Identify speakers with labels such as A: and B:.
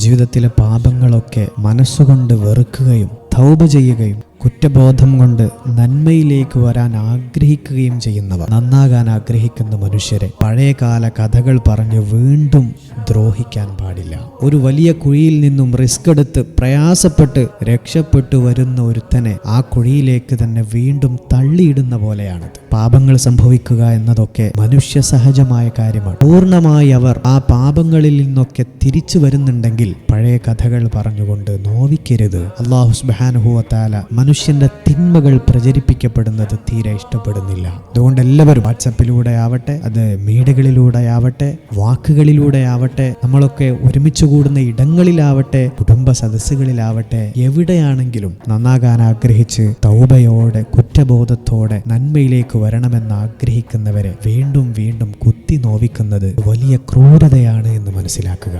A: ജീവിതത്തിലെ പാപങ്ങളൊക്കെ മനസ്സുകൊണ്ട് വെറുക്കുകയും തൗബ ചെയ്യുകയും കുറ്റബോധം കൊണ്ട് നന്മയിലേക്ക് വരാൻ ആഗ്രഹിക്കുകയും ചെയ്യുന്നവർ, നന്നാകാൻ ആഗ്രഹിക്കുന്ന മനുഷ്യരെ പഴയകാല കഥകൾ പറഞ്ഞ് വീണ്ടും ദ്രോഹിക്കാൻ പാടില്ല. ഒരു വലിയ കുഴിയിൽ നിന്നും റിസ്ക് എടുത്ത് പ്രയാസപ്പെട്ട് രക്ഷപ്പെട്ടു വരുന്ന ഒരുത്തനെ ആ കുഴിയിലേക്ക് തന്നെ വീണ്ടും തള്ളിയിടുന്ന പോലെയാണത്. പാപങ്ങൾ സംഭവിക്കുക എന്നതൊക്കെ മനുഷ്യ സഹജമായ കാര്യമാണ്. പൂർണ്ണമായി അവർ ആ പാപങ്ങളിൽ നിന്നൊക്കെ തിരിച്ചു വരുന്നുണ്ടെങ്കിൽ പഴയ കഥകൾ പറഞ്ഞുകൊണ്ട് നോവിക്കരുത്. അല്ലാഹു സുബ്ഹാനഹു വ തആല മനുഷ്യന്റെ തിന്മകൾ പ്രചരിപ്പിക്കപ്പെടുന്നത് തീരെ ഇഷ്ടപ്പെടുന്നില്ല. അതുകൊണ്ട് എല്ലാവരും വാട്സപ്പിലൂടെ ആവട്ടെ, അത് മീഡിയകളിലൂടെ ആവട്ടെ, വാക്കുകളിലൂടെ ആവട്ടെ, നമ്മളൊക്കെ ഒരുമിച്ച് കൂടുന്ന ഇടങ്ങളിലാവട്ടെ, കുടുംബ സദസ്സുകളിലാവട്ടെ, എവിടെയാണെങ്കിലും നന്നാകാൻ ആഗ്രഹിച്ച് തൗബയോടെ കുറ്റബോധത്തോടെ നന്മയിലേക്ക് വരണമെന്ന് ആഗ്രഹിക്കുന്നവരെ വീണ്ടും വീണ്ടും കുത്തി നോവിക്കുന്നത് വലിയ ക്രൂരതയാണ് എന്ന് മനസ്സിലാക്കുക.